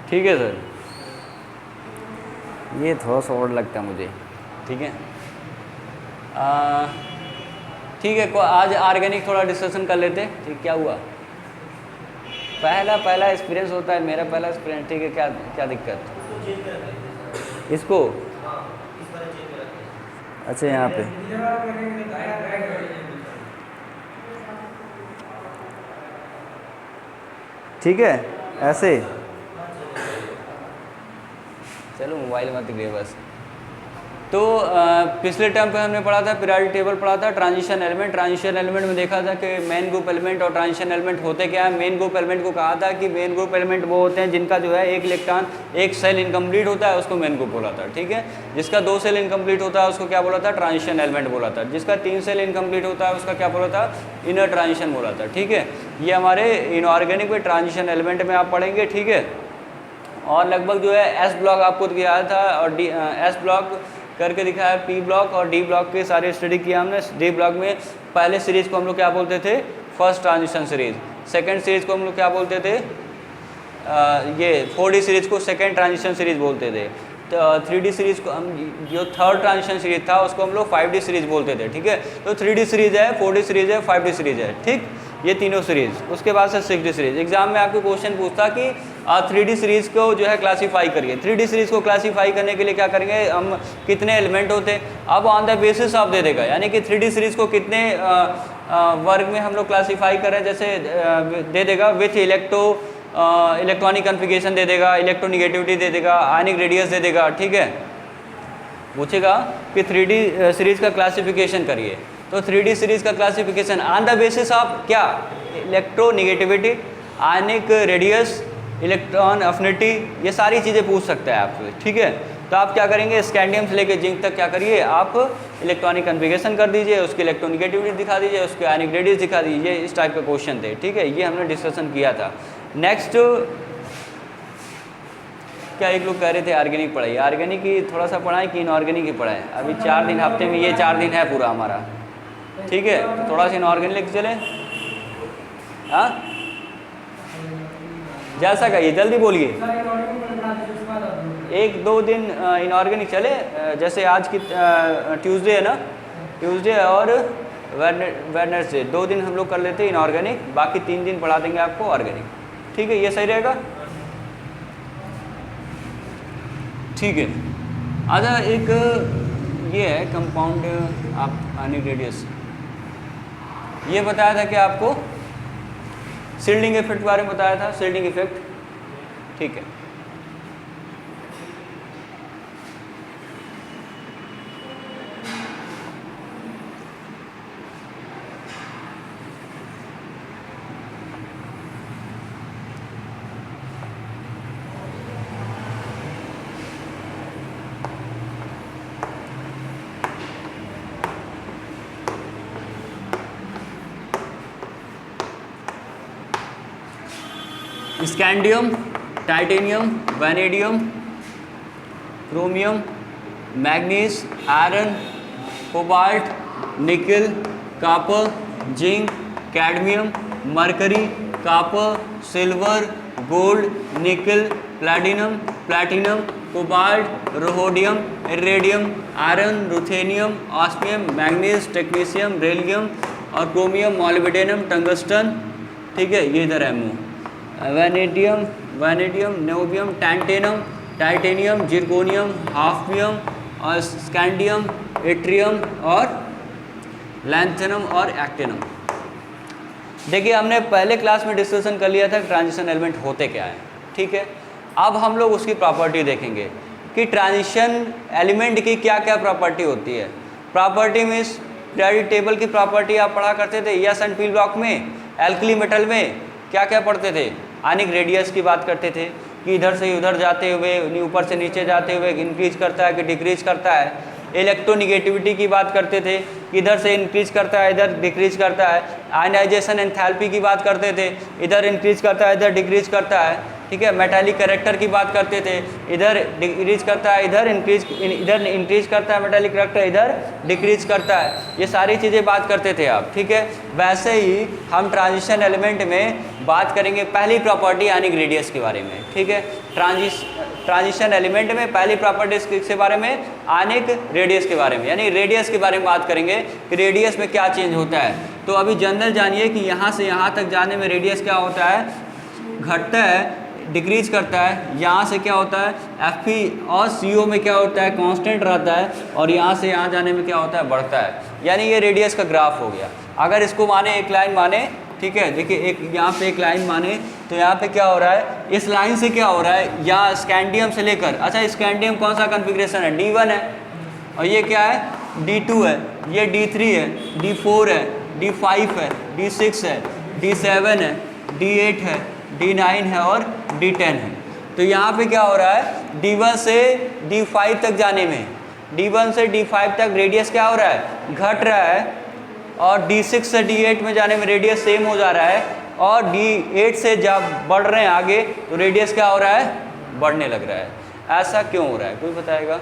ठीक है सर, ये थोड़ा सा और लगता है मुझे। ठीक है, ठीक है, आज ऑर्गेनिक थोड़ा डिस्कशन कर लेते हैं। ठीक, क्या हुआ? पहला एक्सपीरियंस होता है, मेरा पहला एक्सपीरियंस। ठीक है, क्या क्या दिक्कत? इसको अच्छा यहाँ पे ठीक है, ऐसे चलो मोबाइल मत गिरे बस। तो पिछले टर्म पे हमने पढ़ा था, पीरियोडिक टेबल पढ़ा था, ट्रांजिशन एलिमेंट। ट्रांजिशन एलिमेंट में देखा था कि मेन ग्रुप एलिमेंट और ट्रांजिशन एलिमेंट होते क्या है। मेन ग्रुप एलिमेंट को कहा था कि मेन ग्रुप एलिमेंट वो होते हैं जिनका जो है एक इलेक्ट्रॉन, एक सेल इनकम्प्लीट होता है, उसको मेन ग्रुप बोला था। ठीक है, जिसका 2 सेल इनकम्प्लीट होता है उसको क्या बोला था? ट्रांजिशन एलिमेंट बोला था। जिसका 3 सेल इनकम्प्लीट होता है उसका क्या बोला था? इनर ट्रांजिशन बोला था। ठीक है, ये हमारे इनऑर्गेनिक में ट्रांजिशन एलिमेंट में आप पढ़ेंगे। ठीक है, और लगभग जो है एस ब्लॉक आपको दिया था और एस ब्लॉक करके दिखाया, पी ब्लॉक और डी ब्लॉक के सारे स्टडी किया हमने। डी ब्लॉक में पहले सीरीज़ को हम लोग क्या बोलते थे? First transition series. Second series को हम लोग क्या बोलते थे? ये 4D सीरीज़ को सेकंड ट्रांजिशन सीरीज बोलते थे। तो 3D सीरीज़ को हम, जो थर्ड ट्रांजिशन सीरीज था उसको हम लोग 5D सीरीज बोलते थे। ठीक है, तो 3D सीरीज है, 4D सीरीज है, 5D सीरीज है। ठीक, ये तीनों सीरीज। उसके बाद से 6D सीरीज। एग्जाम में आपको क्वेश्चन पूछता कि 3D सीरीज़ को जो है क्लासीफाई करिए। 3D सीरीज़ को क्लासीफाई करने के लिए क्या करेंगे हम? कितने एलिमेंट होते हैं, अब ऑन द बेसिस ऑफ दे देगा, यानी कि 3D सीरीज़ को कितने वर्ग में हम लोग क्लासीफाई करें, जैसे दे देगा विथ इलेक्ट्रॉनिक कन्फिगरेशन दे देगा, इलेक्ट्रोनिगेटिविटी दे देगा, आयनिक रेडियस दे देगा। ठीक है, पूछेगा कि 3D सीरीज़ का क्लासिफिकेशन करिए, तो 3D सीरीज़ का classification on the basis of क्या? Electronegativity, ionic radius, electron affinity, ये सारी चीज़ें पूछ सकता है आपसे। ठीक है, तो आप क्या करेंगे? स्कैंडियम से लेकर जिंक तक क्या करिए आप? इलेक्ट्रॉनिक कन्फिगरेशन कर दीजिए, उसकी इलेक्ट्रोनिगेटिविटी दिखा दीजिए, उसके आयनिक रेडियस दिखा दीजिए। इस टाइप के क्वेश्चन थे। ठीक है, ये हमने डिस्कशन किया था। नेक्स्ट, क्या एक लोग कह रहे थे ऑर्गेनिक पढ़ाई, ऑर्गेनिक ही थोड़ा सा पढ़ाएं कि इनऑर्गेनिक ही पढ़ाएं? अभी 4 दिन, हफ्ते में ये 4 दिन है पूरा हमारा। ठीक है, तो थोड़ा सा इनऑर्गेनिक लेके चले। हाँ, जैसा कहिए, जल्दी बोलिए। 1-2 दिन इनऑर्गेनिक चले, जैसे आज की ट्यूसडे है ना, ट्यूसडे और वेडनेसडे 2 दिन हम लोग कर लेते हैं इनऑर्गेनिक, बाकी 3 दिन पढ़ा देंगे आपको ऑर्गेनिक। ठीक है, ये सही रहेगा? ठीक है, अच्छा एक ये है कंपाउंड आप आयनिक रेडियस, ये बताया था कि आपको शील्डिंग इफेक्ट के बारे में बताया था, शील्डिंग इफेक्ट। ठीक है, scandium, titanium, vanadium, chromium, manganese, iron, cobalt, nickel, copper, zinc, cadmium, mercury, copper, silver, gold, nickel, platinum, cobalt, rhodium, iridium, iron, ruthenium, osmium, manganese, technetium, beryllium और क्रोमियम, मॉलिब्डेनम, टंगस्टन। ठीक है, ये इधर है मुँह। Vanadium, niobium, titanium, zirconium, hafnium और scandium, atrium और lanthanum और एक्टिनम। देखिए, हमने पहले क्लास में डिस्कशन कर लिया था कि ट्रांजिशन एलिमेंट होते क्या हैं। ठीक है, अब हम लोग उसकी प्रॉपर्टी देखेंगे कि ट्रांजिशन एलिमेंट की क्या क्या प्रॉपर्टी होती है। प्रॉपर्टी मीन्स पीरियोडिक टेबल की प्रॉपर्टी आप पढ़ा करते थे एस एंड पी ब्लॉक में। एल्कली मेटल में क्या क्या पढ़ते थे? आयनिक रेडियस की बात करते थे कि इधर से उधर जाते हुए, ऊपर से नीचे जाते हुए इंक्रीज करता है कि डिक्रीज करता है। इलेक्ट्रोनिगेटिविटी की बात करते थे कि इधर से इंक्रीज करता है, इधर डिक्रीज करता है। आयनाइजेशन एंथैल्पी की बात करते थे, इधर इंक्रीज करता है, इधर डिक्रीज करता है। ठीक है, मेटालिक कैरेक्टर की बात करते थे, इधर डिक्रीज करता है, इधर इंक्रीज करता है मेटालिक कैरेक्टर, इधर डिक्रीज करता है, ये सारी चीज़ें बात करते थे आप। ठीक है, वैसे ही हम ट्रांजिशन एलिमेंट में बात करेंगे पहली प्रॉपर्टी यानी रेडियस के बारे में। ठीक है, ट्रांजिशन एलिमेंट में पहली प्रॉपर्टीज के बारे में, आनिक रेडियस के बारे में, यानी रेडियस के बारे में बात करेंगे कि रेडियस में क्या चेंज होता है। तो अभी जनरल जानिए कि यहाँ से यहाँ तक जाने में रेडियस क्या होता है, घटता है, डिक्रीज करता है। यहाँ से क्या होता है, एफ और CO में क्या होता है, कांस्टेंट रहता है, और यहाँ से यहाँ जाने में क्या होता है, बढ़ता है। यानी ये रेडियस का ग्राफ हो गया। अगर इसको माने एक लाइन माने, ठीक है, देखिए एक यहाँ पे एक लाइन माने तो यहाँ पे क्या हो रहा है, इस लाइन से क्या हो रहा है, यहाँ स्कैंडियम से लेकर, अच्छा स्कैंडियम कौन सा कन्फिग्रेशन है, D1 है, और ये क्या है, D2 है, ये D3 है, D4 है, D5 है, D6 है, D7 है, D8 है, D9 है और D10 है। तो यहाँ पे क्या हो रहा है, D1 से D5 तक जाने में, D1 से D5 तक रेडियस क्या हो रहा है, घट रहा है, और D6 से D8 में जाने में रेडियस सेम हो जा रहा है, और D8 से जब बढ़ रहे हैं आगे तो रेडियस क्या हो रहा है, बढ़ने लग रहा है। ऐसा क्यों हो रहा है, कोई बताएगा,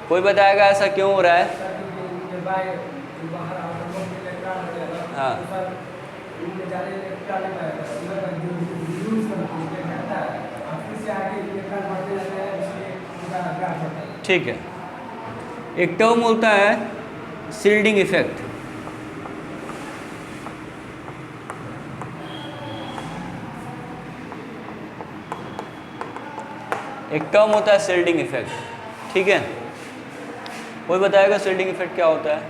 कोई बताएगा ऐसा क्यों हो रहा है? हाँ, ठीक है, एक टर्म होता है शील्डिंग इफेक्ट। एक टर्म होता है शील्डिंग इफेक्ट, ठीक है, कोई बताएगा शील्डिंग इफेक्ट क्या होता है?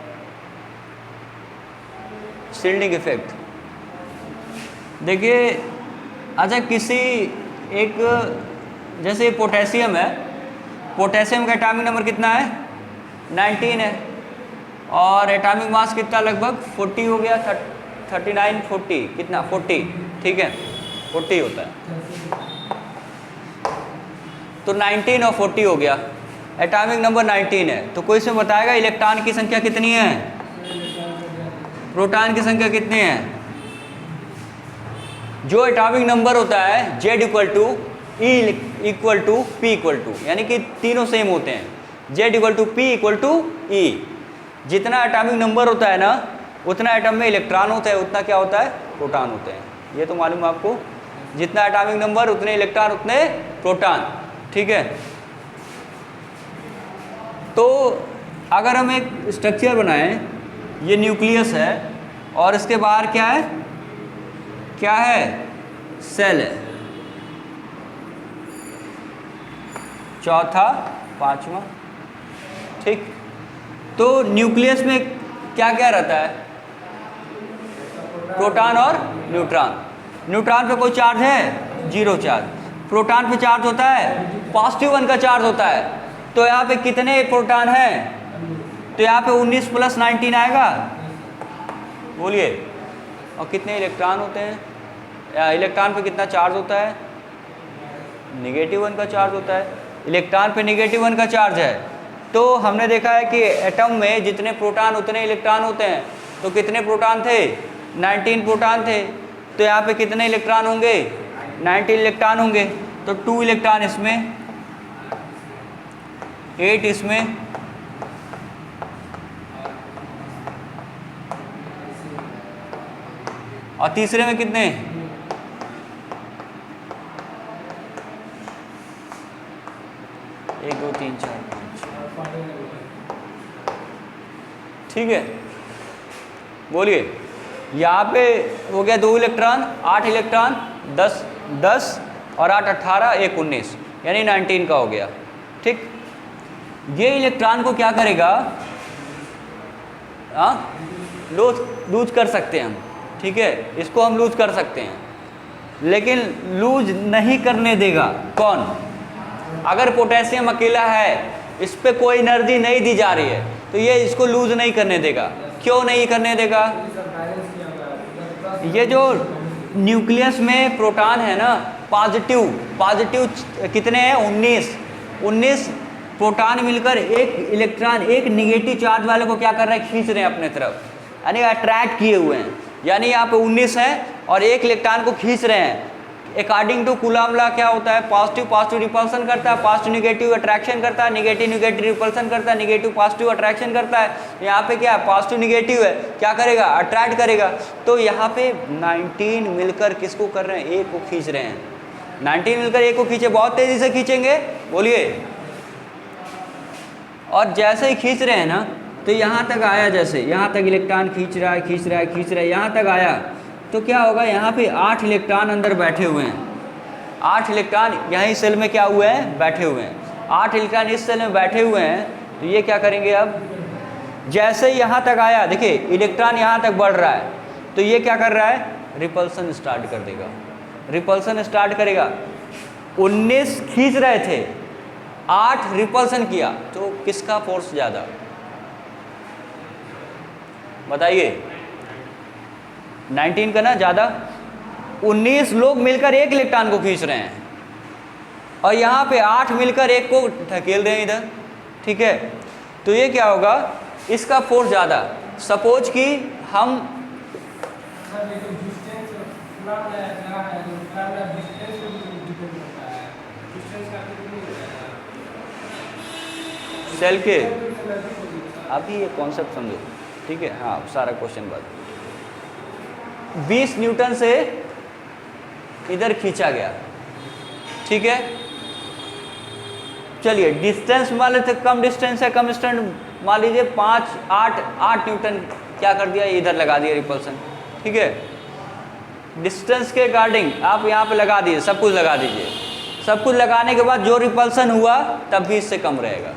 शील्डिंग इफेक्ट देखिए, अच्छा किसी एक, जैसे पोटेशियम है, पोटेशियम का एटॉमिक नंबर कितना है, 19 है, और एटॉमिक मास कितना, लगभग 40 हो गया, 39 40 कितना, 40, ठीक है, 40 होता है, तो 19 और 40 हो गया, एटॉमिक नंबर 19 है। तो कोई इसमें बताएगा इलेक्ट्रॉन की संख्या कितनी है, प्रोटॉन की संख्या कितनी है? जो एटॉमिक नंबर होता है Z = E = P = यानी कि तीनों सेम होते हैं, Z = P = E। जितना एटॉमिक नंबर होता है ना, उतना एटम में इलेक्ट्रॉन होता है, उतना क्या होता है, प्रोटॉन होते हैं। ये तो मालूम है आपको, जितना एटॉमिक नंबर उतने इलेक्ट्रॉन उतने प्रोटॉन, ठीक है। तो अगर हम एक स्ट्रक्चर बनाएं, ये न्यूक्लियस है, और इसके बाहर क्या है, क्या है, सेल है, चौथा पांचवा, ठीक। तो न्यूक्लियस में क्या क्या रहता है, प्रोटॉन और न्यूट्रॉन। न्यूट्रॉन पे कोई चार्ज है, 0 चार्ज। प्रोटॉन पे चार्ज होता है, +1 का चार्ज होता है। तो यहाँ पे कितने प्रोटॉन हैं, तो यहाँ पे 19 + 19 आएगा, बोलिए। और कितने इलेक्ट्रॉन होते हैं, इलेक्ट्रॉन पे कितना चार्ज होता है, -1 का चार्ज होता है। इलेक्ट्रॉन पे -1 का चार्ज है। तो हमने देखा है कि एटम में जितने प्रोटॉन उतने इलेक्ट्रॉन होते हैं। तो कितने प्रोटॉन थे, 19 प्रोटॉन थे। तो यहाँ पे कितने इलेक्ट्रॉन होंगे, 19 इलेक्ट्रॉन होंगे। तो 2 इलेक्ट्रॉन इसमें, 8 इसमें, और तीसरे में कितने, 1 2 3 4 5, ठीक है। बोलिए, यहाँ पे हो गया 2 इलेक्ट्रॉन, 8 इलेक्ट्रॉन, 10 और 8 18, 1 19, यानी 19 का हो गया, ठीक। ये इलेक्ट्रॉन को क्या करेगा, लूज कर सकते हैं हम, ठीक है, इसको हम लूज कर सकते हैं, लेकिन लूज नहीं करने देगा कौन, अगर पोटेशियम अकेला है, इस पे कोई एनर्जी नहीं दी जा रही है, तो ये इसको लूज नहीं करने देगा। क्यों नहीं करने देगा, ये जो न्यूक्लियस में प्रोटॉन है ना, पॉजिटिव कितने हैं, 19 प्रोटॉन मिलकर एक इलेक्ट्रॉन, एक निगेटिव चार्ज वाले को क्या कर रहे हैं, खींच रहे हैं अपने तरफ, यानी अट्रैक्ट किए हुए हैं। यानी यहाँ पे 19 है और एक इलेक्ट्रॉन को खींच रहे हैं, अकॉर्डिंग टू कूलम्ब लॉ क्या होता है, पॉजिटिव पॉजिटिव रिपल्सन करता है, पॉजिटिव निगेटिव अट्रैक्शन करता है, निगेटिव निगेटिव रिपल्सन करता है, निगेटिव पॉजिटिव अट्रैक्शन करता है। यहाँ पे क्या है, पॉजिटिव निगेटिव है, क्या करेगा, अट्रैक्ट करेगा। तो यहाँ पे 19 मिलकर किसको कर रहे हैं, ए को खींच रहे हैं। 19 मिलकर ए को खींचे, बहुत तेजी से खींचेंगे, बोलिए। और जैसे ही खींच रहे हैं ना, तो यहाँ तक आया, जैसे यहाँ तक इलेक्ट्रॉन खींच रहा है खींच रहा है खींच रहा है, यहाँ तक आया, तो क्या होगा, यहाँ पे 8 इलेक्ट्रॉन अंदर बैठे हुए हैं। 8 इलेक्ट्रॉन यहीं सेल में क्या हुए हैं, बैठे हुए हैं। 8 इलेक्ट्रॉन इस सेल में बैठे हुए हैं। तो ये क्या करेंगे, अब जैसे ही यहाँ तक आया, देखिए इलेक्ट्रॉन यहाँ तक बढ़ रहा है, तो ये क्या कर रहा है, रिपल्सन स्टार्ट कर देगा, रिपल्सन स्टार्ट करेगा। 19 खींच रहे थे, 8 रिपल्सन किया, तो किसका फोर्स ज़्यादा, बताइए। 19 का ना ज़्यादा। 19 लोग मिलकर एक इलेक्ट्रॉन को खींच रहे हैं, और यहाँ पे 8 मिलकर एक को धकेल रहे हैं इधर, ठीक है। तो ये क्या होगा, इसका फोर्स ज़्यादा। सपोज कि हम सेल के, अभी ये कॉन्सेप्ट समझो, ठीक है। हाँ, सारा क्वेश्चन बाद 20 न्यूटन से इधर खींचा गया, ठीक है। चलिए डिस्टेंस मान लेते, कम डिस्टेंस है, कम डिस्टेंस मान लीजिए 8 न्यूटन क्या कर दिया, इधर लगा दिया रिपल्सन, ठीक है। डिस्टेंस के अकॉर्डिंग आप यहाँ पे लगा दीजिए, सब कुछ लगा दीजिए। सब कुछ लगाने के बाद जो रिपल्सन हुआ तब भी इससे कम रहेगा,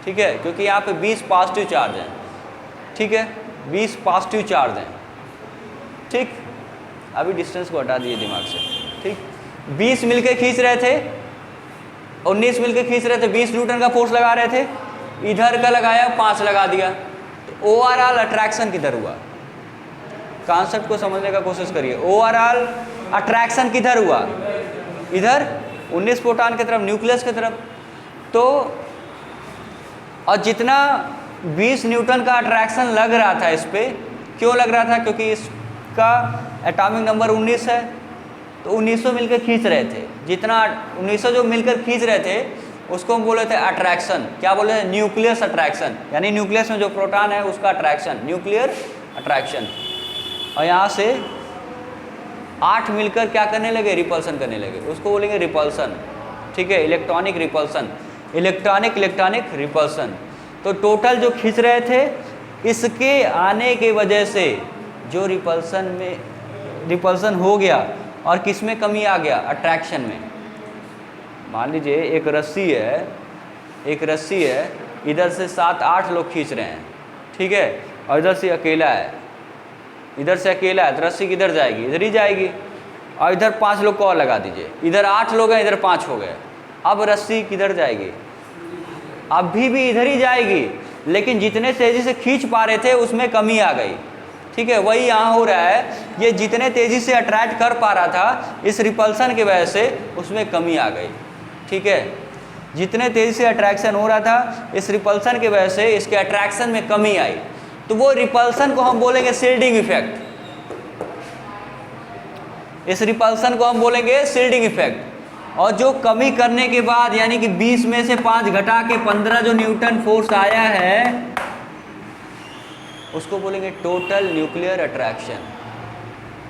ठीक है, क्योंकि यहाँ पे 20 पॉजिटिव चार्ज हैं, ठीक है, 20 पॉजिटिव चार्ज हैं, ठीक। अभी डिस्टेंस को हटा दिए दिमाग से, ठीक। 20 मिलके खींच रहे थे, 19 मिलके खींच रहे थे, 20 न्यूटन का फोर्स लगा रहे थे, इधर का लगाया 5 लगा दिया, तो ओवरऑल अट्रैक्शन किधर हुआ, कॉन्सेप्ट को समझने का कोशिश करिए। ओवरऑल अट्रैक्शन किधर हुआ, इधर 19 प्रोटॉन की तरफ, न्यूक्लियस की तरफ। तो और जितना 20 न्यूटन का अट्रैक्शन लग रहा था इस पर, क्यों लग रहा था, क्योंकि इसका एटॉमिक नंबर 19 है, तो 1900 मिलकर खींच रहे थे। जितना 1900 जो मिलकर खींच रहे थे उसको हम बोले थे अट्रैक्शन, क्या बोले थे, न्यूक्लियस अट्रैक्शन, यानी न्यूक्लियस में जो प्रोटॉन है उसका अट्रैक्शन, न्यूक्लियर अट्रैक्शन। और यहाँ से 8 मिलकर क्या करने लगे, रिपल्सन करने लगे, उसको बोलेंगे रिपल्सन, ठीक है, इलेक्ट्रॉनिक रिपल्सन, इलेक्ट्रॉनिक रिपल्सन। तो टोटल जो खींच रहे थे, इसके आने के वजह से जो रिपल्सन हो गया, और किस में कमी आ गया, अट्रैक्शन में। मान लीजिए एक रस्सी है, इधर से 7-8 लोग खींच रहे हैं, ठीक है, और इधर से अकेला है, तो रस्सी किधर जाएगी, इधर ही जाएगी। और इधर 5 लोग को और लगा दीजिए, इधर 8 लोग हैं, इधर 5 हो गए, अब रस्सी किधर जाएगी, अभी भी इधर ही जाएगी, लेकिन जितने तेज़ी से खींच पा रहे थे उसमें कमी आ गई, ठीक है। वही यहाँ हो रहा है, ये जितने तेज़ी से अट्रैक्ट कर पा रहा था, इस रिपल्सन की वजह से उसमें कमी आ गई, ठीक है। जितने तेज़ी से अट्रैक्शन हो रहा था, इस रिपल्सन की वजह से इसके अट्रैक्शन में कमी आई, तो वो रिपल्सन को हम बोलेंगे शील्डिंग इफेक्ट। इस रिपल्सन को हम बोलेंगे शील्डिंग इफेक्ट। और जो कमी करने के बाद, यानी कि 20 में से 5 घटा के 15 जो न्यूटन फोर्स आया है, उसको बोलेंगे टोटल न्यूक्लियर अट्रैक्शन।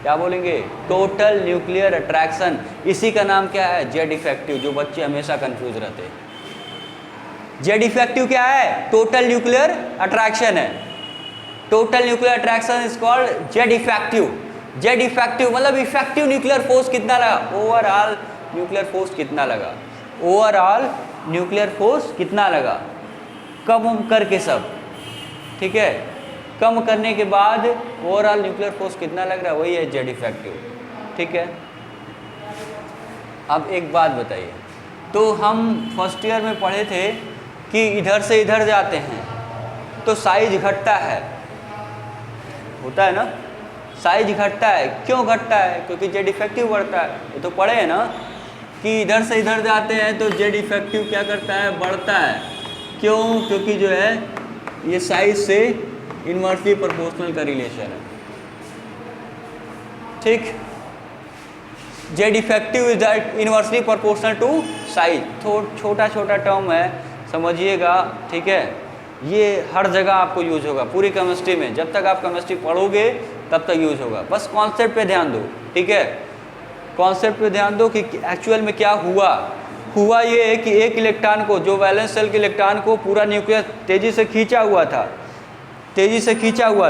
क्या बोलेंगे, टोटल न्यूक्लियर अट्रैक्शन। इसी का नाम क्या है, जेड इफेक्टिव, जो बच्चे हमेशा कंफ्यूज रहते हैं। जेड इफेक्टिव क्या है, टोटल न्यूक्लियर अट्रैक्शन है। Total nuclear attraction is called Z effective. Z effective मतलब इफेक्टिव न्यूक्लियर फोर्स कितना लगा, ओवरऑल न्यूक्लियर फोर्स कितना लगा, ओवरऑल न्यूक्लियर फोर्स कितना लगा, कम करके सब, ठीक है, कम करने के बाद ओवरऑल न्यूक्लियर फोर्स कितना लग रहा है, वही है जेड इफेक्टिव, ठीक है। अब एक बात बताइए, तो हम फर्स्ट ईयर में पढ़े थे कि इधर से इधर जाते हैं तो साइज घटता है, होता है ना, साइज घटता है। क्यों घटता है, क्योंकि जेड इफेक्टिव बढ़ता है। ये तो पढ़े हैं ना कि इधर से इधर जाते हैं तो जेड इफेक्टिव क्या करता है, बढ़ता है। क्यों, क्योंकि जो है ये साइज से इनवर्सली प्रोपोर्शनल का रिलेशन है, ठीक। Z effective is that inversely proportional to size. छोटा छोटा टर्म है, समझिएगा, ठीक है। ये हर जगह आपको यूज होगा पूरी केमिस्ट्री में, जब तक आप केमिस्ट्री पढ़ोगे तब तक यूज होगा। बस कॉन्सेप्ट पे ध्यान दो, ठीक है। कॉन्सेप्ट पे ध्यान दो कि एक्चुअल में क्या हुआ ये है कि एक इलेक्ट्रॉन को, जो वैलेंस शेल के इलेक्ट्रॉन को पूरा न्यूक्लियस तेज़ी से खींचा हुआ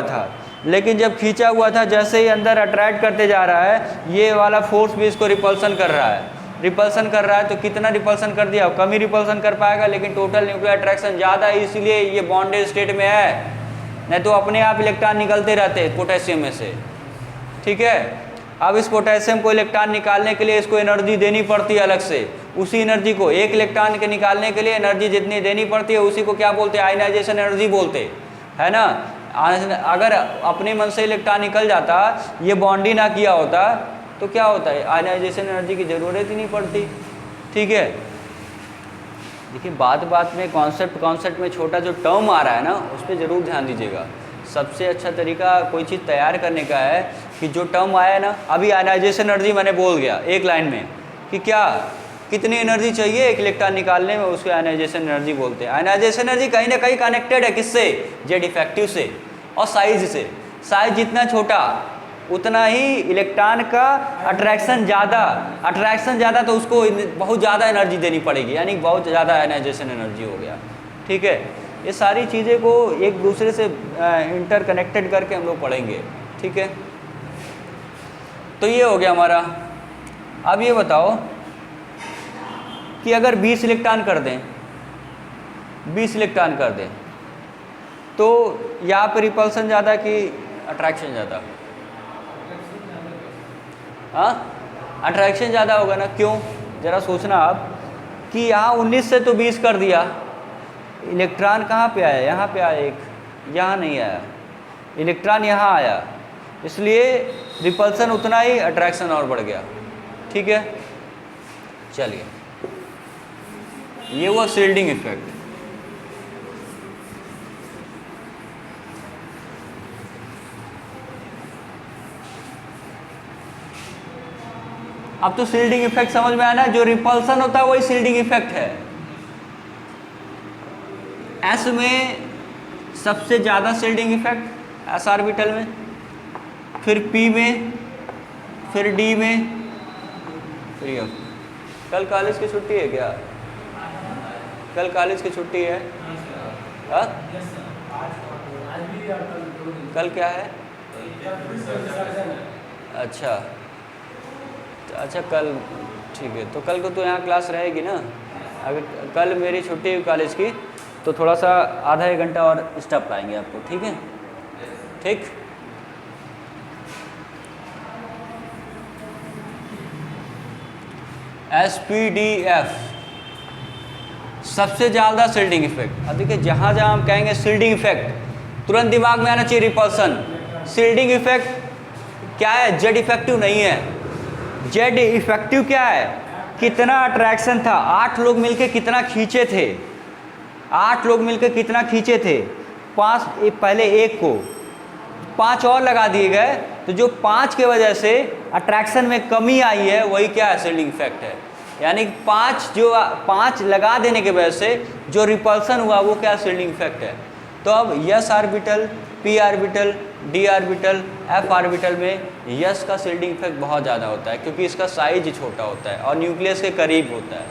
था, लेकिन जब खींचा हुआ था जैसे ही अंदर अट्रैक्ट करते जा रहा है, ये वाला फोर्स भी इसको रिपल्सन कर रहा है। तो कितना रिपल्सन कर दिया, कम ही रिपल्सन कर पाएगा, लेकिन टोटल न्यूक्लियर अट्रैक्शन ज़्यादा है, इसलिए ये बॉन्डेड स्टेट में है। नहीं तो अपने आप इलेक्ट्रॉन निकलते रहते हैं पोटेशियम में से, ठीक है। अब इस पोटेशियम को इलेक्ट्रॉन निकालने के लिए इसको एनर्जी देनी पड़ती है अलग से। उसी एनर्जी को, एक इलेक्ट्रॉन के निकालने के लिए एनर्जी जितनी देनी पड़ती है उसी को क्या बोलते हैं, आयनाइजेशन एनर्जी बोलते है ना। अगर अपने मन से इलेक्ट्रॉन निकल जाता, ये बॉन्ड ही ना किया होता, तो क्या होता है, आयनाइजेशन एनर्जी की ज़रूरत ही नहीं पड़ती, ठीक है। देखिए बात में कॉन्सेप्ट में छोटा जो टर्म आ रहा है ना, उस पर ज़रूर ध्यान दीजिएगा। सबसे अच्छा तरीका कोई चीज़ तैयार करने का है कि जो टर्म आया है ना, अभी आयनाइजेशन एनर्जी मैंने बोल गया एक लाइन में कि क्या कितनी एनर्जी चाहिए एक इलेक्ट्रॉन निकालने में, उसको आयनाइजेशन एनर्जी बोलते हैं। आयनाइजेशन एनर्जी कहीं ना कहीं कनेक्टेड है किससे, जेड इफेक्टिव से और साइज से। साइज जितना छोटा उतना ही इलेक्ट्रॉन का अट्रैक्शन ज़्यादा, तो उसको बहुत ज़्यादा एनर्जी देनी पड़ेगी, यानी बहुत ज़्यादा आयनाइजेशन एनर्जी हो गया, ठीक है। ये सारी चीज़ें को एक दूसरे से इंटरकनेक्टेड करके हम लोग पढ़ेंगे, ठीक है। तो ये हो गया हमारा। अब ये बताओ कि अगर 20 इलेक्ट्रॉन कर दें, 20 इलेक्ट्रॉन कर दें, तो यहाँ पर रिपल्सन ज़्यादा कि अट्रैक्शन ज़्यादा? हाँ, अट्रैक्शन ज़्यादा होगा ना। क्यों, ज़रा सोचना आप कि यहाँ 19 से तो 20 कर दिया, इलेक्ट्रॉन कहाँ पे आया, यहाँ पे आया, एक यहाँ नहीं आया, इलेक्ट्रॉन यहाँ आया, इसलिए रिपल्सन उतना ही, अट्रैक्शन और बढ़ गया, ठीक है। चलिए, ये हुआ शील्डिंग इफेक्ट। अब तो शील्डिंग इफेक्ट समझ में आया ना, जो रिपल्सन होता है वही शील्डिंग इफेक्ट है। एस में सबसे ज़्यादा शील्डिंग इफेक्ट एस ऑर्बिटल में, फिर पी में, फिर डी में, फिर एफ। कल कॉलेज की छुट्टी है क्या? कल कॉलेज की छुट्टी है? हाँ, कल क्या है? अच्छा कल, ठीक है। तो कल को तो यहाँ क्लास रहेगी ना। अगर कल मेरी छुट्टी है कॉलेज की, तो थोड़ा सा आधा एक घंटा और स्टॉप पाएंगे आपको, ठीक है, ठीक। SPDF सबसे ज़्यादा शील्डिंग इफेक्ट। अब देखिए जहाँ जहाँ हम कहेंगे शील्डिंग इफेक्ट, तुरंत दिमाग में आना चाहिए रिपल्सन। शील्डिंग इफेक्ट क्या है, जेड इफेक्टिव नहीं है। जेड इफेक्टिव क्या है, कितना अट्रैक्शन था, 8 लोग मिलके कितना खींचे थे, 8 लोग मिलके कितना खींचे थे, 5 पहले एक को 5 और लगा दिए गए, तो जो 5 के वजह से अट्रैक्शन में कमी आई है वही क्या है, शील्डिंग इफेक्ट है। यानी 5 लगा देने के वजह से जो रिपल्सन हुआ वो क्या, शील्डिंग इफेक्ट है। तो अब yes orbital, P orbital, D orbital, F orbital में यस का शील्डिंग इफेक्ट बहुत ज़्यादा होता है, क्योंकि इसका साइज छोटा होता है और न्यूक्लियस के करीब होता है,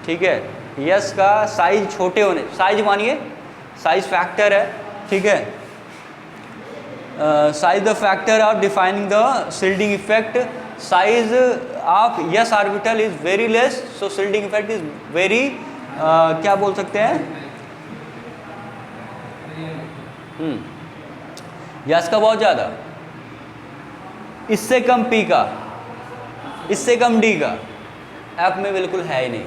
ठीक है। यस का साइज छोटे होने, साइज मानिए साइज फैक्टर है, ठीक है। Size the factor of defining the shielding effect. Size of yes orbital is very less, so shielding effect is very, क्या बोल सकते हैं, यस का बहुत ज़्यादा, इससे कम पी का, इससे कम डी का, एफ में बिल्कुल है ही नहीं।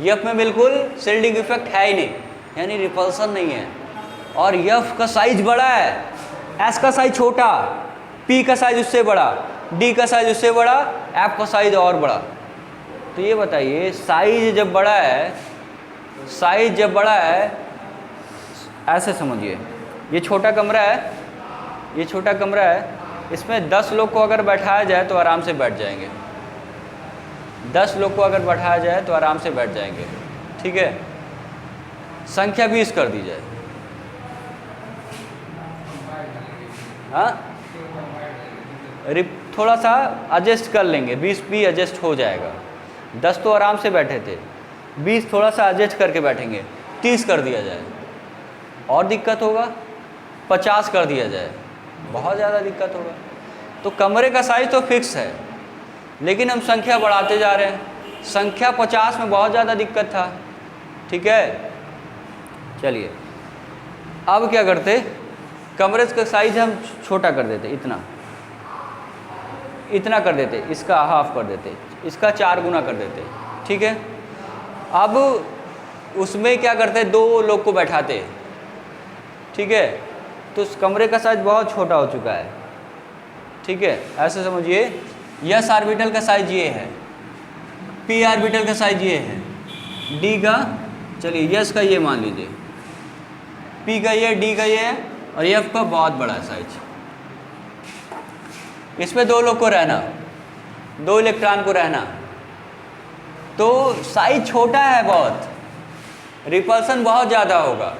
एफ में बिल्कुल शील्डिंग इफेक्ट है ही नहीं, यानी रिपल्सन नहीं है। और एफ का साइज बड़ा है, एस का साइज छोटा, पी का साइज उससे बड़ा, डी का साइज उससे बड़ा, एफ का साइज और बड़ा। तो ये बताइए साइज जब बड़ा है, साइज जब बड़ा है, ऐसे समझिए, ये छोटा कमरा है, ये छोटा कमरा है, इसमें 10 लोग को अगर बैठाया जाए तो आराम से बैठ जाएंगे। 10 लोग को अगर बैठाया जाए तो आराम से बैठ जाएंगे। ठीक है, संख्या 20 कर दी जाए। हाँ, थोड़ा सा एडजस्ट कर लेंगे, 20 भी एडजस्ट हो जाएगा। 10 तो आराम से बैठे थे, 20 थोड़ा सा एडजस्ट करके बैठेंगे। 30 कर दिया जाए और दिक्कत होगा, 50 कर दिया जाए बहुत ज़्यादा दिक्कत होगा। तो कमरे का साइज़ तो फिक्स है, लेकिन हम संख्या बढ़ाते जा रहे हैं। संख्या 50 में बहुत ज़्यादा दिक्कत था। ठीक है, चलिए अब क्या करते, कमरे का साइज़ हम छोटा कर देते, इतना कर देते, इसका हाफ कर देते, इसका 4 गुना कर देते। ठीक है, अब उसमें क्या करते, 2 लोग को बैठाते। ठीक है, तो उस कमरे का साइज बहुत छोटा हो चुका है। ठीक है, ऐसे समझिए, यस ऑर्बिटल का साइज ये है, पी ऑर्बिटल का साइज ये है, डी का, चलिए यस का ये मान लीजिए, पी का ये, डी का ये है, और एफ का बहुत बड़ा साइज। इसमें 2 लोग को रहना, 2 इलेक्ट्रॉन को रहना, तो साइज छोटा है बहुत, रिपल्सन बहुत ज़्यादा होगा,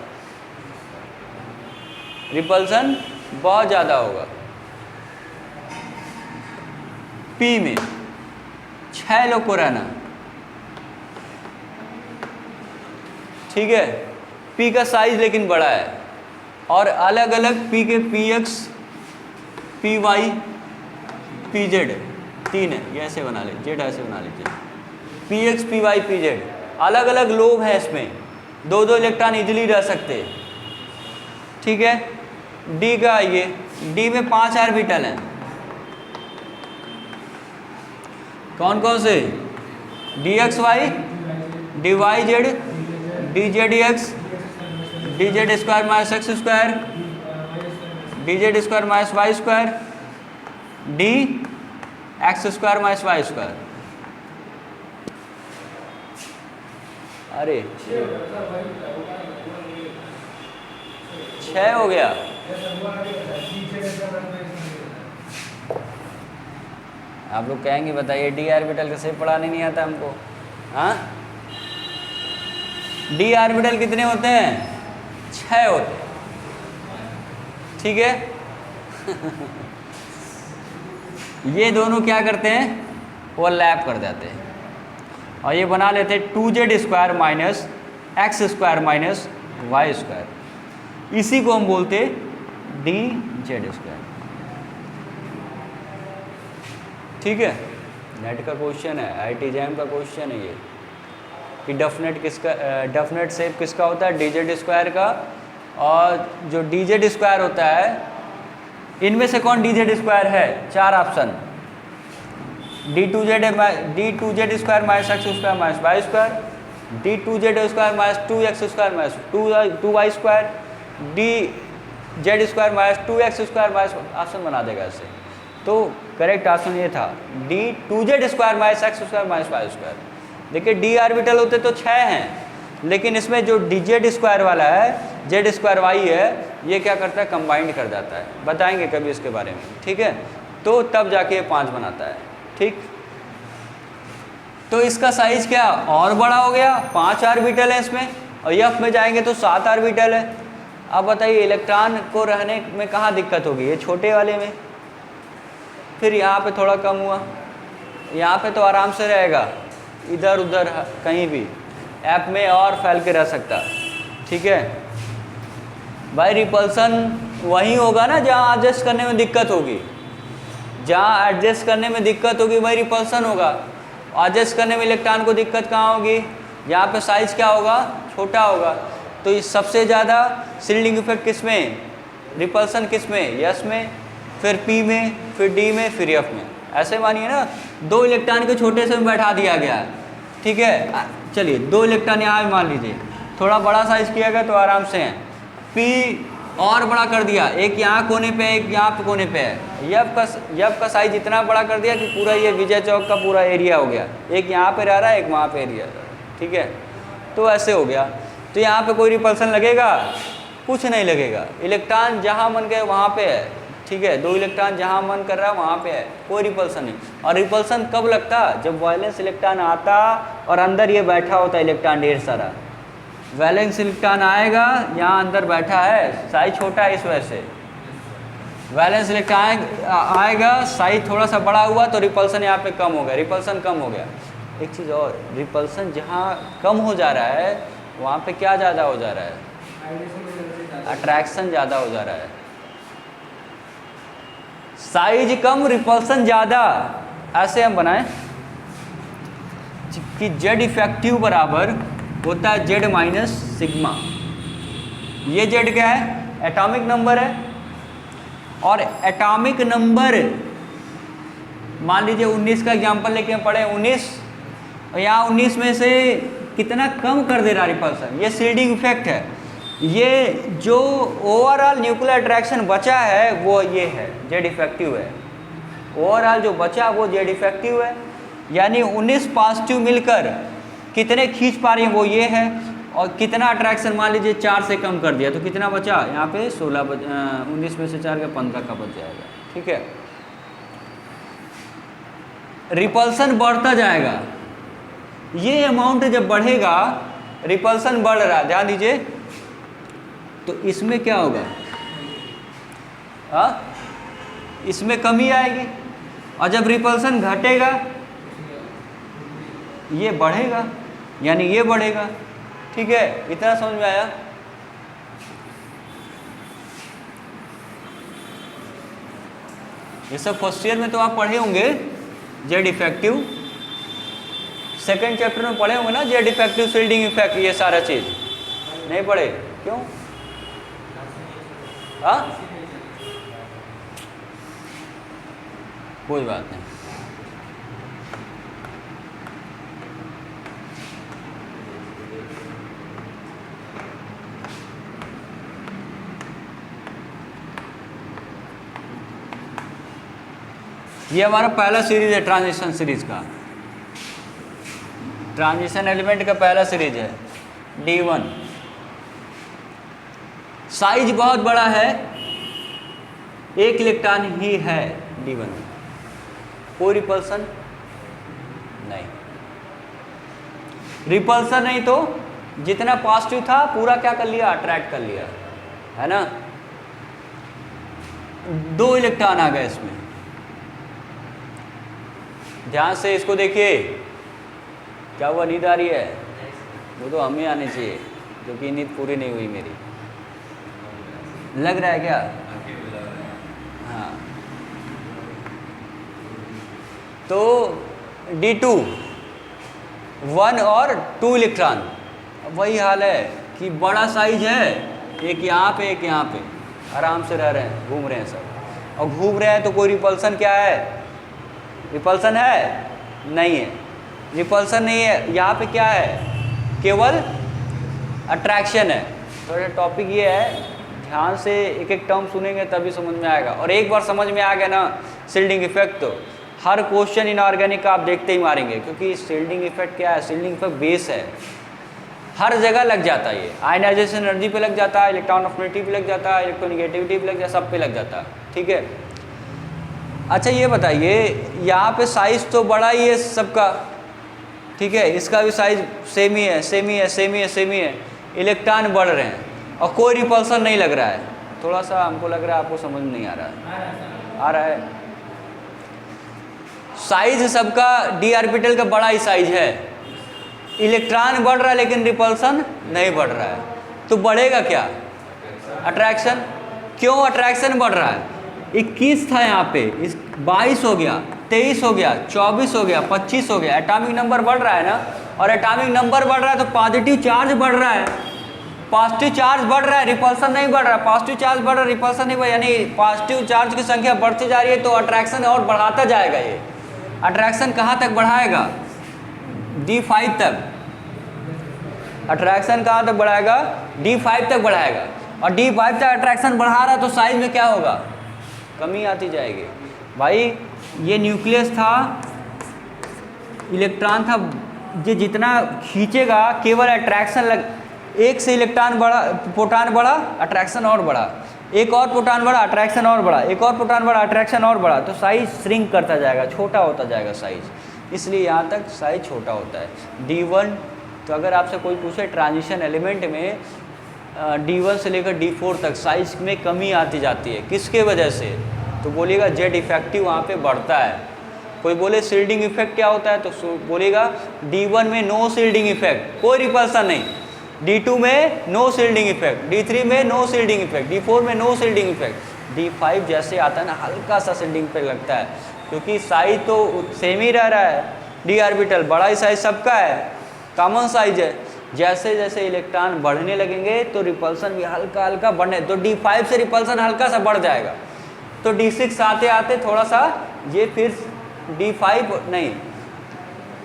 रिपल्सन बहुत ज़्यादा होगा। पी में 6 लोग को रहना। ठीक है, पी का साइज लेकिन बड़ा है, और अलग अलग पी के P X, P Y, P Z 3 है, ये ऐसे बना लीजिए, जेड ऐसे बना लीजिए, P X, P Y, P Z, अलग अलग लोब हैं इसमें, 2-2 इलेक्ट्रॉन इजीली रह सकते। ठीक है, डी का ये, डी में 5 ऑर्बिटल हैं, कौन कौन से, D X Y, D Y Z, D Z X, D Z square minus X square, D Z square minus Y square, D X square minus Y square. अरे 6 हो गया। आप लोग कहेंगे बताइए डी ऑर्बिटल कैसे पढ़ाने नहीं आता हमको। हाँ, डी ऑर्बिटल कितने होते हैं, 6 होते हैं। ठीक है ये दोनों क्या करते हैं, वो लैप कर जाते हैं और ये बना लेते हैं 2z square minus X square minus Y square. इसी को हम बोलते डी जेड स्क्वायर। ठीक है, नेट का क्वेश्चन है, आईटी जैम का क्वेश्चन है ये कि डेफिनेट किसका, डेफिनेट शेप किसका होता है, डी जेड स्क्वायर का। और जो डी जेड स्क्वायर होता है, इनमें से कौन डी जेड स्क्वायर है, 4 option, D two Z square minus X square minus Y square, D two Z square minus 2x square minus 2y square, D Z square minus 2x square minus, option बना देगा इससे। तो correct option ये था, D two Z square minus X square minus Y square. देखिए D orbital होते तो 6 हैं, लेकिन इसमें जो डी जेड स्क्वायर वाला है, जेड स्क्वायर वाई है, ये क्या करता है, कंबाइंड कर जाता है। बताएंगे कभी इसके बारे में। ठीक है, तो तब जाके 5 बनाता है। ठीक, तो इसका साइज क्या और बड़ा हो गया, 5 ऑर्बिटल है इसमें, और एफ में जाएंगे तो 7 ऑर्बिटल है। अब बताइए इलेक्ट्रॉन को रहने में कहाँ दिक्कत होगी, ये छोटे वाले में, फिर यहाँ पे थोड़ा कम हुआ, यहाँ पे तो आराम से रहेगा, इधर उधर कहीं भी ऐप में और फैल के रह सकता। ठीक है भाई, रिपल्सन वहीं होगा ना जहाँ एडजस्ट करने में दिक्कत होगी, जहाँ एडजस्ट करने में दिक्कत होगी वही रिपल्सन होगा। एडजस्ट करने में इलेक्ट्रॉन को दिक्कत कहाँ होगी, यहाँ पे साइज़ क्या होगा, छोटा होगा। तो ये सबसे ज़्यादा शील्डिंग इफेक्ट किस में, रिपल्सन किस में, यस में, फिर पी में, फिर डी में, फिर एफ में। ऐसे मानिए ना, 2 इलेक्ट्रॉन को छोटे से में बैठा दिया गया है। ठीक है, चलिए 2 इलेक्ट्रॉन यहाँ मान लीजिए, थोड़ा बड़ा साइज़ किया गया तो आराम से हैं। पी और बड़ा कर दिया, एक यहाँ कोने पे, एक यहाँ पे कोने पे है। एफ का साइज इतना बड़ा कर दिया कि पूरा ये विजय चौक का पूरा एरिया हो गया, एक यहाँ पे रह रहा है, एक वहाँ पे एरिया रह रहा है। ठीक है, तो ऐसे हो गया। तो यहाँ पे कोई रिपल्सन लगेगा, कुछ नहीं लगेगा, इलेक्ट्रॉन जहाँ मन गए वहाँ पे है, ठीक है, 2 इलेक्ट्रॉन जहाँ मन कर रहा है वहाँ पे है, कोई रिपल्सन नहीं। और रिपल्सन कब लगता? जब वैलेंस इलेक्ट्रॉन आता और अंदर ये बैठा होता है इलेक्ट्रॉन ढेर सारा। वैलेंस इलेक्ट्रॉन आएगा, यहाँ अंदर बैठा है, साइज छोटा है इस वजह से। वैलेंस इलेक्ट्रॉन आएगा, साइज थोड़ा सा बड़ा हुआ तो रिपल्सन यहाँ पे कम हो गया, रिपल्सन कम हो गया। एक चीज़ और, रिपल्सन जहाँ कम हो जा रहा है वहाँ पे क्या ज़्यादा हो जा रहा है? अट्रैक्शन ज़्यादा हो जा रहा है। साइज कम, रिपल्सन ज़्यादा, ऐसे हम बनाएं कि जेड इफेक्टिव बराबर होता है जेड माइनस सिग्मा। ये जेड क्या है? एटॉमिक नंबर है। और एटॉमिक नंबर मान लीजिए 19 का एग्जांपल लेके हम पढ़े 19, और यहाँ 19 में से कितना कम कर दे रहा रिपल्सन, ये शील्डिंग इफेक्ट है। ये जो ओवरऑल न्यूक्लियर अट्रैक्शन बचा है वो ये है, जेड इफेक्टिव है। ओवरऑल जो बचा वो जेड इफेक्टिव है, यानी 19 पॉजिटिव मिलकर कितने खींच पा रही हैं वो ये है। और कितना अट्रैक्शन मान लीजिए 4 से कम कर दिया तो कितना बचा? यहाँ पे 19 में से 4 का 15 का बच जाएगा। ठीक है, रिपल्सन बढ़ता जाएगा। ये अमाउंट जब बढ़ेगा, रिपल्सन बढ़ रहा है, ध्यान दीजिए, तो इसमें क्या होगा? इसमें कमी आएगी। और जब रिपल्सन घटेगा ये बढ़ेगा, यानी ये बढ़ेगा। ठीक है, इतना समझ में आया? ये सब फर्स्ट ईयर में तो आप पढ़े होंगे, जेड इफेक्टिव। सेकेंड चैप्टर में पढ़े होंगे ना, जेड इफेक्टिव, शील्डिंग इफेक्ट, ये सारा चीज नहीं पढ़े? क्यों? कोई बात नहीं। ये हमारा पहला सीरीज है ट्रांजिशन सीरीज का। ट्रांजिशन एलिमेंट का पहला सीरीज है D1। साइज बहुत बड़ा है, 1 इलेक्ट्रॉन ही है D1 में, कोई रिपल्सन नहीं। रिपल्सन नहीं तो जितना पॉजिटिव था पूरा क्या कर लिया? अट्रैक्ट कर लिया, है ना। 2 इलेक्ट्रॉन आ गए इसमें। ध्यान से इसको देखिए। क्या हुआ? नींद आ रही है? वो तो हमें आनी चाहिए, क्योंकि नींद पूरी नहीं हुई मेरी। लग रहा है क्या? हाँ, तो D2 1 और 2 इलेक्ट्रॉन। वही हाल है कि बड़ा साइज है, एक यहाँ पे एक यहाँ पे, आराम से रह रहे हैं, घूम रहे हैं सब। और घूम रहे हैं तो कोई रिपल्सन क्या है? रिपल्सन है? नहीं है, रिपल्सन नहीं है। यहाँ पे क्या है? केवल अट्रैक्शन है। तो ये टॉपिक ये है, ध्यान से एक एक टर्म सुनेंगे तभी समझ में आएगा। और एक बार समझ में आ गया ना शील्डिंग इफेक्ट, तो हर क्वेश्चन इनऑर्गेनिक का आप देखते ही मारेंगे, क्योंकि शील्डिंग इफेक्ट क्या है? शील्डिंग इफेक्ट बेस है, हर जगह लग जाता है। ये आयनाइजेशन एनर्जी पे लग जाता है, इलेक्ट्रॉन अफिनिटी पे लग जाता है, इलेक्ट्रोनिगेटिविटी पे लग जाता है, सब पे लग जाता है। ठीक है, अच्छा ये बताइए, यहाँ पे साइज तो बड़ा ही है सबका, ठीक है, इसका भी साइज सेम ही है, सेम ही है, सेम ही है, सेम ही है। इलेक्ट्रॉन बढ़ रहे हैं और कोई रिपल्सन नहीं लग रहा है। थोड़ा सा हमको लग रहा है आपको समझ नहीं आ रहा है। आ रहा है? साइज सबका डी ऑर्बिटल का बड़ा ही साइज है, इलेक्ट्रॉन बढ़ रहा है लेकिन रिपल्सन नहीं बढ़ रहा है। तो बढ़ेगा क्या? अट्रैक्शन। क्यों अट्रैक्शन बढ़ रहा है? 21 था यहाँ पे, 22 हो गया, 23 हो गया, 24 हो गया, 25 हो गया। एटॉमिक नंबर बढ़ रहा है ना, और एटॉमिक नंबर बढ़ रहा है तो पॉजिटिव चार्ज बढ़ रहा है। पॉजिटिव चार्ज बढ़ रहा है, रिपल्सन नहीं बढ़ रहा है। पॉजिटिव चार्ज बढ़ रहा है, रिपल्सन नहीं बढ़, यानी पॉजिटिव चार्ज की संख्या बढ़ती जा रही है, तो अट्रैक्शन और बढ़ाता जाएगा। ये अट्रैक्शन कहाँ तक बढ़ाएगा? D5 तक। अट्रैक्शन कहाँ तक बढ़ाएगा? D5 तक बढ़ाएगा। और D5 तक अट्रैक्शन बढ़ा रहा तो साइज में क्या होगा? कमी आती जाएगी। भाई ये न्यूक्लियस था, इलेक्ट्रॉन था, ये जितना खींचेगा केवल अट्रैक्शन एक से इलेक्ट्रॉन बढ़ा, प्रोटॉन बढ़ा, अट्रैक्शन और बढ़ा। एक और प्रोटॉन बढ़ा, अट्रैक्शन और बढ़ा, एक और प्रोटॉन बढ़ा, अट्रैक्शन और बढ़ा, तो साइज श्रिंक करता जाएगा, छोटा होता जाएगा साइज, इसलिए यहाँ तक साइज छोटा होता है। D1, तो अगर आपसे कोई पूछे ट्रांजिशन एलिमेंट में D1 से लेकर D4 तक साइज में कमी आती जाती है, किसके वजह से, तो बोलिएगा जेड इफेक्टिव वहाँ पे बढ़ता है। कोई बोले शील्डिंग इफेक्ट क्या होता है, तो बोलिएगा D1 में नो शील्डिंग इफेक्ट, कोई रिपल्सन नहीं, D2 में नो शील्डिंग इफेक्ट, D3 में नो शील्डिंग इफेक्ट, D4 में नो शील्डिंग इफेक्ट, D5 जैसे आता है ना हल्का सा शील्डिंग इफेक्ट लगता है, क्योंकि साइज तो सेम ही रह रहा है, d ऑर्बिटल बड़ा ही साइज सबका है, कॉमन साइज है। जैसे जैसे इलेक्ट्रॉन बढ़ने लगेंगे तो रिपल्सन भी हल्का हल्का बढ़ने, तो D5 से रिपल्सन हल्का सा बढ़ जाएगा, तो D6 आते आते थोड़ा सा ये फिर D5 नहीं,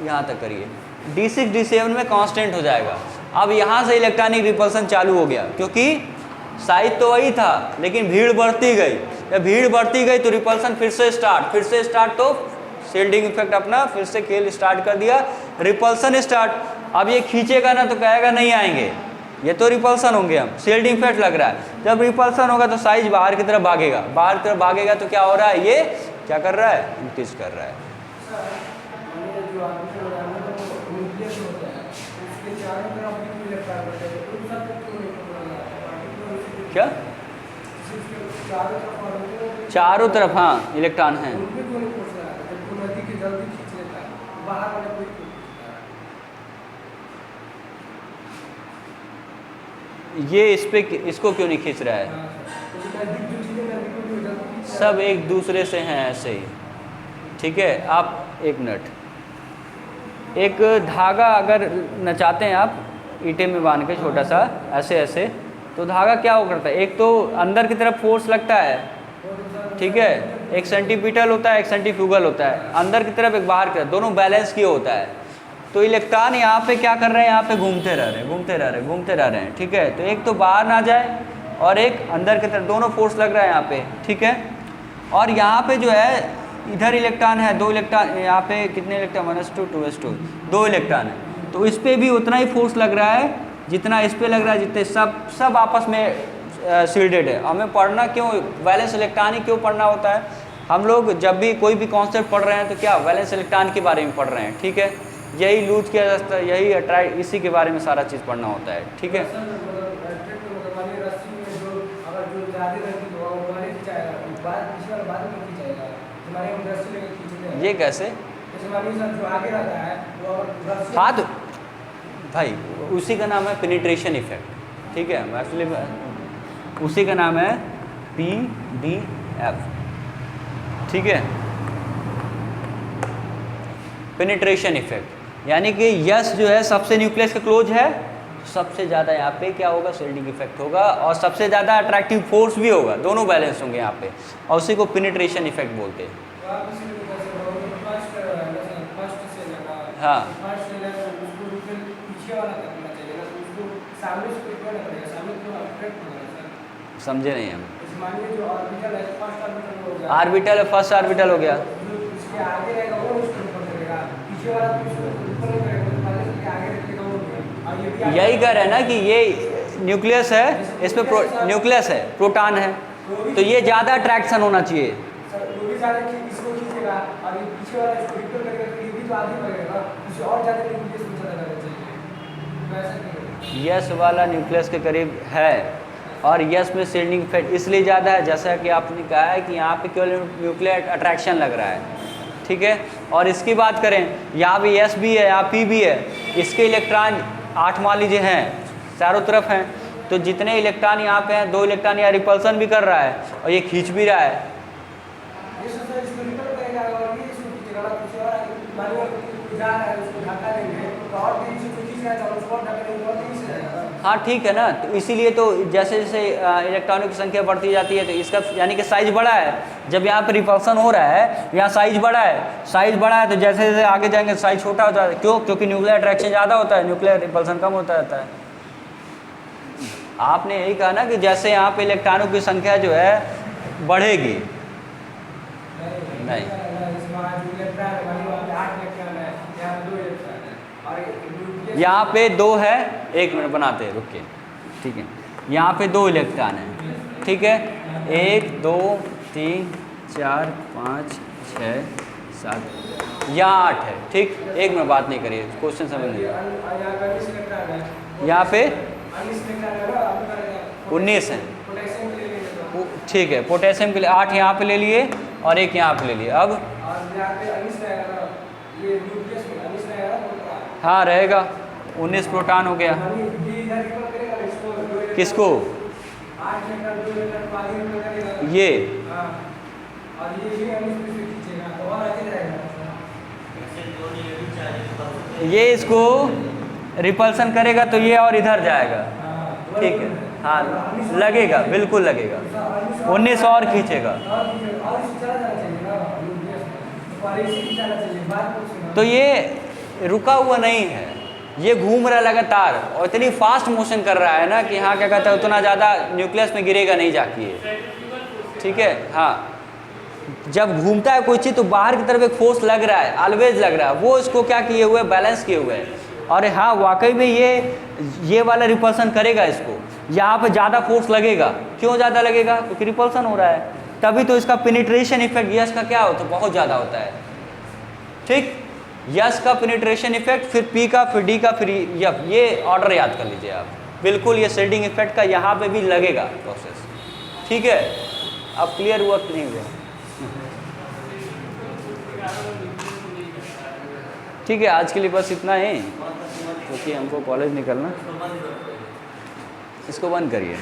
यहाँ तक करिए, D6 D7 में कांस्टेंट हो जाएगा। अब यहाँ से इलेक्ट्रॉनिक रिपल्सन चालू हो गया, क्योंकि साइज तो वही था लेकिन भीड़ बढ़ती गई, जब भीड़ बढ़ती गई तो रिपल्सन फिर से स्टार्ट, तो शील्डिंग इफेक्ट अपना फिर से खेल स्टार्ट कर दिया, रिपल्सन स्टार्ट। अब ये खींचेगा ना तो कहेगा नहीं आएंगे, ये तो रिपल्सन होंगे, हम शील्डिंग इफेक्ट लग रहा है, जब रिपल्सन होगा तो साइज बाहर की तरफ भागेगा, बाहर की तरफ भागेगा तो क्या हो रहा है, ये क्या कर रहा है, इंक्रीज कर रहा है। क्या चारों तरफ, हाँ इलेक्ट्रॉन हैं, ये इस पे इसको क्यों नहीं खींच रहा है, सब एक दूसरे से हैं ऐसे ही, ठीक है। आप एक मिनट, एक धागा अगर नचाते हैं आप ईंटे में बांध के छोटा सा ऐसे ऐसे, तो धागा क्या हो करता है, एक तो अंदर की तरफ फोर्स लगता है, ठीक है, एक सेंटीपिटल होता है, एक सेंटीफ्यूगल होता है, अंदर की तरफ एक बाहर की तरफ, दोनों बैलेंस किए होता है। तो इलेक्ट्रॉन यहाँ पे क्या कर रहे हैं, यहाँ पे घूमते रह रहे हैं, ठीक है। तो एक तो बाहर ना जाए और एक अंदर की तरफ, दोनों फोर्स लग रहा है यहाँ पे, ठीक है। और यहाँ पे जो है इधर इलेक्ट्रॉन है, 2 इलेक्ट्रॉन, यहाँ पे कितने इलेक्ट्रॉन, 1s2 2s2, 2 इलेक्ट्रॉन है, तो इस पर भी उतना ही फोर्स लग रहा है जितना इस पे लग रहा है, जितने सब आपस में शील्डेड है। हमें पढ़ना क्यों वैलेंस इलेक्ट्रॉन ही क्यों पढ़ना होता है, हम लोग जब भी कोई भी कॉन्सेप्ट पढ़ रहे हैं तो क्या वैलेंस इलेक्ट्रॉन के बारे में पढ़ रहे हैं, ठीक है, यही लूज किया जाता है, यही अट्रैक्ट, इसी के बारे में सारा चीज़ पढ़ना होता है, ठीक है। ये कैसे, हाँ तो भाई उसी का नाम है पेनिट्रेशन इफेक्ट, ठीक है, एक्चुअली उसी का नाम है PDF, ठीक है, पेनिट्रेशन इफेक्ट। यानी कि यस जो है सबसे न्यूक्लियस का क्लोज है, सबसे ज़्यादा यहाँ पे क्या होगा, शील्डिंग इफेक्ट होगा, और सबसे ज़्यादा अट्रैक्टिव फोर्स भी होगा, दोनों बैलेंस होंगे यहाँ पे, और उसी को पेनिट्रेशन इफेक्ट बोलते हैं। हाँ समझे नहीं हम, ऑर्बिटल है, फर्स्ट ऑर्बिटल हो गया, यही कह रहे हैं ना कि ये न्यूक्लियस है, इस पे न्यूक्लियस है, प्रोटॉन है, तो ये ज़्यादा अट्रैक्शन होना चाहिए। यस वाला न्यूक्लियस के करीब है, और यस में शील्डिंग इफेक्ट इसलिए ज़्यादा है, जैसा कि आपने कहा है कि यहाँ पे केवल न्यूक्लियर अट्रैक्शन लग रहा है, ठीक है। और इसकी बात करें, यहाँ भी यस भी है, यहाँ पी भी है, इसके इलेक्ट्रॉन 8 मान लीजिए हैं, चारों तरफ हैं, तो जितने इलेक्ट्रॉन यहाँ पे हैं, 2 इलेक्ट्रॉन यहाँ रिपल्सन भी कर रहा है और ये खींच भी रहा है। हाँ ठीक है ना, तो इसीलिए तो जैसे जैसे इलेक्ट्रॉनों की संख्या बढ़ती जाती है तो इसका यानी कि साइज बड़ा है, जब यहाँ पर रिपल्सन हो रहा है यहाँ साइज बड़ा है, तो जैसे जैसे आगे जाएंगे साइज छोटा होता है, क्यों, क्योंकि न्यूक्लियर अट्रैक्शन ज़्यादा होता है, न्यूक्लियर रिपल्सन कम होता रहता है। आपने यही कहा ना कि जैसे यहाँ पे इलेक्ट्रॉनों की संख्या जो है बढ़ेगी, नहीं यहाँ पे 2 है, 1 मिनट बनाते हैं रुकिए, ठीक है, यहाँ पे 2 इलेक्ट्रॉन है, ठीक है, 1 2 3 4 5 6 7 यहाँ 8 है। ठीक, एक में बात नहीं करिए, क्वेश्चन समझ नहीं। यहाँ पे 19 है, ठीक है। पोटेशियम के लिए 8 यहाँ पे ले लिए और एक यहाँ पे ले लिए। अब हाँ रहेगा, 19 प्रोटॉन हो गया। किसको? ये इसको रिपल्सन करेगा तो ये और इधर जाएगा। ठीक है, हाँ लगेगा, बिल्कुल लगेगा। 19 और खींचेगा तो ये रुका हुआ नहीं है, ये घूम रहा है लगातार और इतनी फास्ट मोशन कर रहा है ना कि हाँ क्या कहता है, उतना ज़्यादा न्यूक्लियस में गिरेगा नहीं जाके ये। ठीक है, हाँ जब घूमता है कोई चीज़ तो बाहर की तरफ एक फोर्स लग रहा है, ऑलवेज लग रहा है, वो इसको क्या किए हुए, बैलेंस किए हुए हैं। और हाँ वाकई में ये वाला रिपल्सन करेगा इसको, यहाँ पे ज़्यादा फोर्स लगेगा। क्यों ज़्यादा लगेगा? क्योंकि रिपल्सन हो रहा है, तभी तो इसका पेनिट्रेशन इफेक्ट यस का क्या होता है, बहुत ज़्यादा होता है। ठीक, यस का पेनिट्रेशन इफेक्ट, फिर पी का, फिर डी का, फिर एफ, ये ऑर्डर याद कर लीजिए आप। बिल्कुल ये शेडिंग इफेक्ट का यहाँ पे भी लगेगा प्रोसेस। ठीक है, अब क्लियर हुआ कि नहीं हुआ? ठीक है, आज के लिए बस इतना ही, क्योंकि हमको कॉलेज निकलना। इसको बंद करिए।